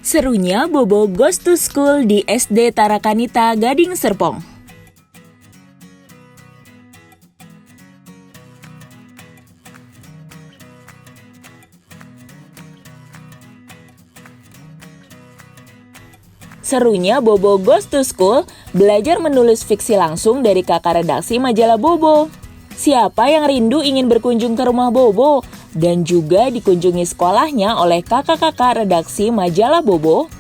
Serunya Bobo Goes to School di SD Tarakanita, Gading Serpong. Serunya Bobo Goes to School belajar menulis fiksi langsung dari kakak redaksi majalah Bobo. Siapa yang rindu ingin berkunjung ke rumah Bobo dan juga dikunjungi sekolahnya oleh kakak-kakak redaksi majalah Bobo?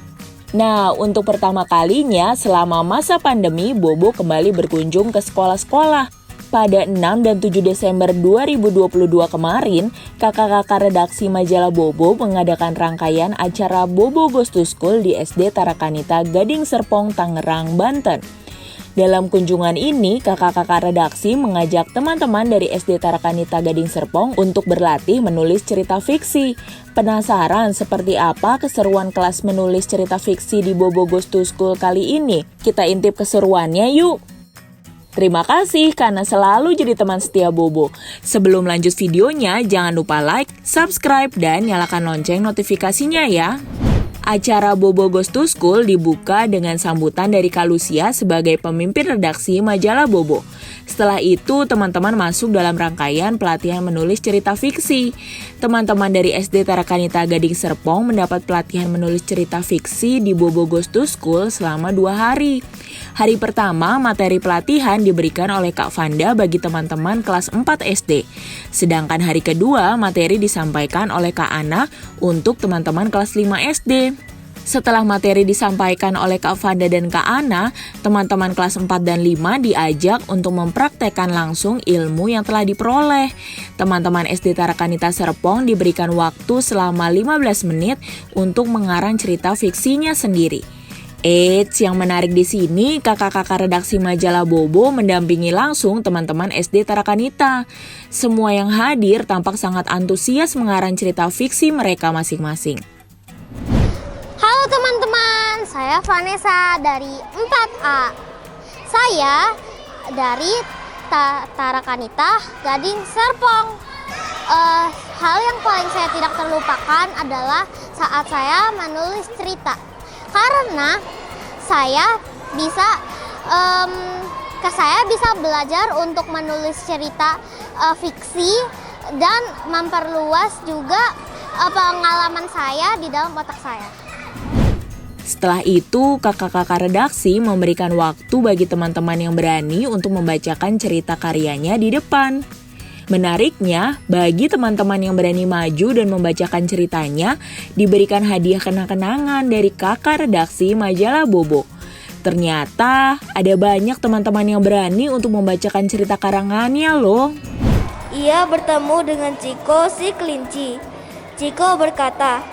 Nah, untuk pertama kalinya selama masa pandemi, Bobo kembali berkunjung ke sekolah-sekolah. Pada 6 dan 7 Desember 2022 kemarin, kakak-kakak redaksi majalah Bobo mengadakan rangkaian acara Bobo Goes to School di SD Tarakanita, Gading Serpong, Tangerang, Banten. Dalam kunjungan ini, kakak-kakak redaksi mengajak teman-teman dari SD Tarakanita Gading Serpong untuk berlatih menulis cerita fiksi. Penasaran seperti apa keseruan kelas menulis cerita fiksi di Bobo Goes to School kali ini? Kita intip keseruannya yuk! Terima kasih karena selalu jadi teman setia Bobo. Sebelum lanjut videonya, jangan lupa like, subscribe, dan nyalakan lonceng notifikasinya ya. Acara Bobo Goes to School dibuka dengan sambutan dari Kak Lucia sebagai pemimpin redaksi majalah Bobo. Setelah itu, teman-teman masuk dalam rangkaian pelatihan menulis cerita fiksi. Teman-teman dari SD Tarakanita Gading Serpong mendapat pelatihan menulis cerita fiksi di Bobo Goes to School selama 2 hari. Hari pertama, materi pelatihan diberikan oleh Kak Vanda bagi teman-teman kelas 4 SD. Sedangkan hari kedua, materi disampaikan oleh Kak Ana untuk teman-teman kelas 5 SD. Setelah materi disampaikan oleh Kak Vanda dan Kak Ana, teman-teman kelas 4 dan 5 diajak untuk mempraktekkan langsung ilmu yang telah diperoleh. Teman-teman SD Tarakanita Serpong diberikan waktu selama 15 menit untuk mengarang cerita fiksinya sendiri. Eits, yang menarik di sini, kakak-kakak redaksi majalah Bobo mendampingi langsung teman-teman SD Tarakanita. Semua yang hadir tampak sangat antusias mengarang cerita fiksi mereka masing-masing. Halo teman-teman, saya Vanessa dari 4A. Saya dari Tarakanita Gading Serpong. Hal yang paling saya tidak terlupakan adalah saat saya menulis cerita. Karena saya bisa belajar untuk menulis cerita fiksi dan memperluas juga pengalaman saya di dalam otak saya. Setelah itu, kakak-kakak redaksi memberikan waktu bagi teman-teman yang berani untuk membacakan cerita karyanya di depan. Menariknya, bagi teman-teman yang berani maju dan membacakan ceritanya, diberikan hadiah kenang-kenangan dari kakak redaksi majalah Bobo. Ternyata, ada banyak teman-teman yang berani untuk membacakan cerita karangannya loh. Ia bertemu dengan Ciko si kelinci. Ciko berkata,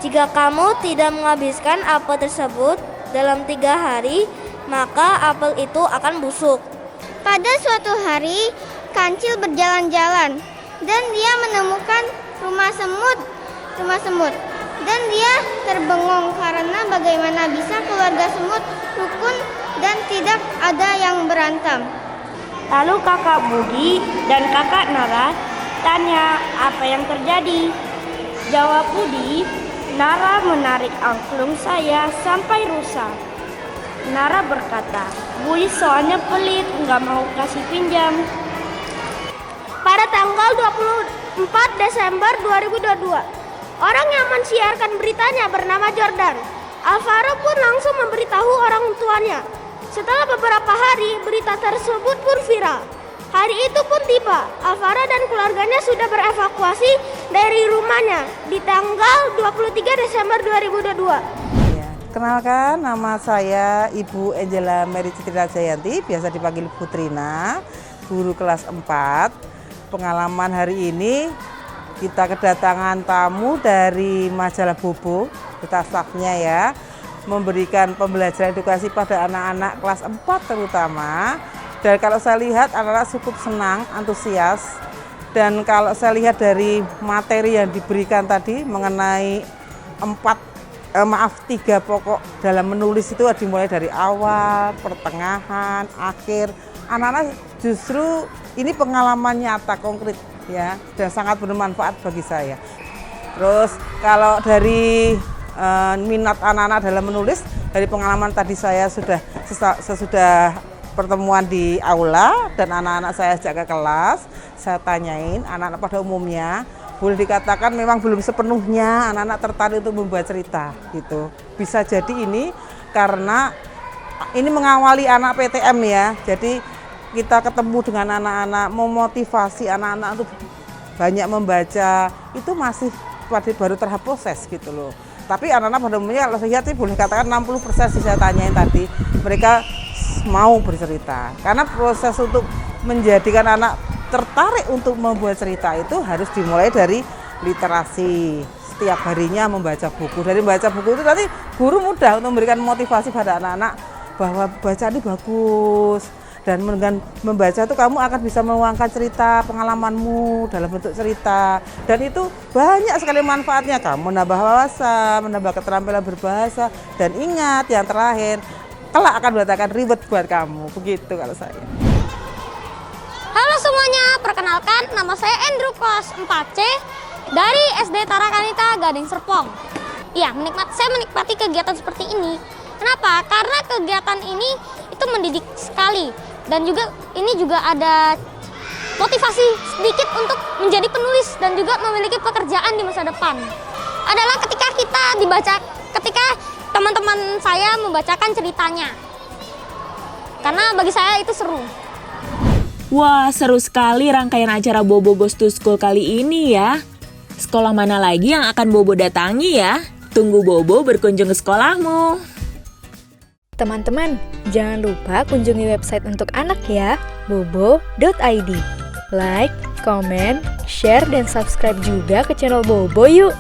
"Jika kamu tidak menghabiskan apel tersebut dalam 3 hari, maka apel itu akan busuk." Pada suatu hari, Kancil berjalan-jalan dan dia menemukan rumah semut. Dan dia terbengong karena bagaimana bisa keluarga semut rukun dan tidak ada yang berantem. Lalu kakak Budi dan kakak Nara tanya apa yang terjadi. Jawab Budi, "Nara menarik angklung saya sampai rusak." Nara berkata, "Budi soalnya pelit, nggak mau kasih pinjam." Pada tanggal 24 Desember 2022, orang yang mensiarkan beritanya bernama Jordan. Alvaro pun langsung memberitahu orang tuanya. Setelah beberapa hari, berita tersebut pun viral. Hari itu pun tiba, Alvaro dan keluarganya sudah berevakuasi dari rumahnya di tanggal 23 Desember 2022. Kenalkan, nama saya Ibu Angela Mary Citra Jayanti, biasa dipanggil Putrina, guru kelas 4. Pengalaman hari ini kita kedatangan tamu dari majalah Bobo, kita stafnya ya, memberikan pembelajaran edukasi pada anak-anak kelas 4 terutama. Dan kalau saya lihat anak-anak cukup senang, antusias. Dan kalau saya lihat dari materi yang diberikan tadi mengenai 3 pokok dalam menulis itu dimulai dari awal, pertengahan, akhir. Anak-anak justru ini pengalaman nyata konkret ya, dan sangat bermanfaat bagi saya. Terus kalau dari minat anak-anak dalam menulis. Dari pengalaman tadi saya sesudah pertemuan di aula dan anak-anak saya ajak ke kelas, saya tanyain anak-anak pada umumnya, boleh dikatakan memang belum sepenuhnya anak-anak tertarik untuk membuat cerita gitu. Bisa jadi ini karena ini mengawali anak PTM ya, jadi kita ketemu dengan anak-anak, memotivasi anak-anak untuk banyak membaca, itu masih baru tahap proses gitu loh. Tapi anak-anak pada umumnya kalau saya lihat boleh katakan 60% sih saya tanyain tadi, mereka mau bercerita. Karena proses untuk menjadikan anak tertarik untuk membuat cerita itu harus dimulai dari literasi. Setiap harinya membaca buku. Dari membaca buku itu nanti guru mudah untuk memberikan motivasi pada anak-anak bahwa baca ini bagus. Dan dengan membaca itu kamu akan bisa menuangkan cerita pengalamanmu dalam bentuk cerita. Dan itu banyak sekali manfaatnya. Kamu menambah wawasan, menambah keterampilan berbahasa. Dan ingat yang terakhir, kelak akan mendatangkan reward buat kamu. Begitu kalau saya. Halo semuanya, perkenalkan nama saya Andrew kelas 4C dari SD Tarakanita Gading Serpong. Iya, saya menikmati kegiatan seperti ini. Kenapa? Karena kegiatan ini itu mendidik sekali dan juga ini juga ada motivasi sedikit untuk menjadi penulis dan juga memiliki pekerjaan di masa depan. Adalah ketika teman-teman saya membacakan ceritanya. Karena bagi saya itu seru. Wah, seru sekali rangkaian acara Bobo Goes to School kali ini ya. Sekolah mana lagi yang akan Bobo datangi ya? Tunggu Bobo berkunjung ke sekolahmu. Teman-teman, jangan lupa kunjungi website untuk anak ya, bobo.id. Like, comment, share, dan subscribe juga ke channel Bobo yuk!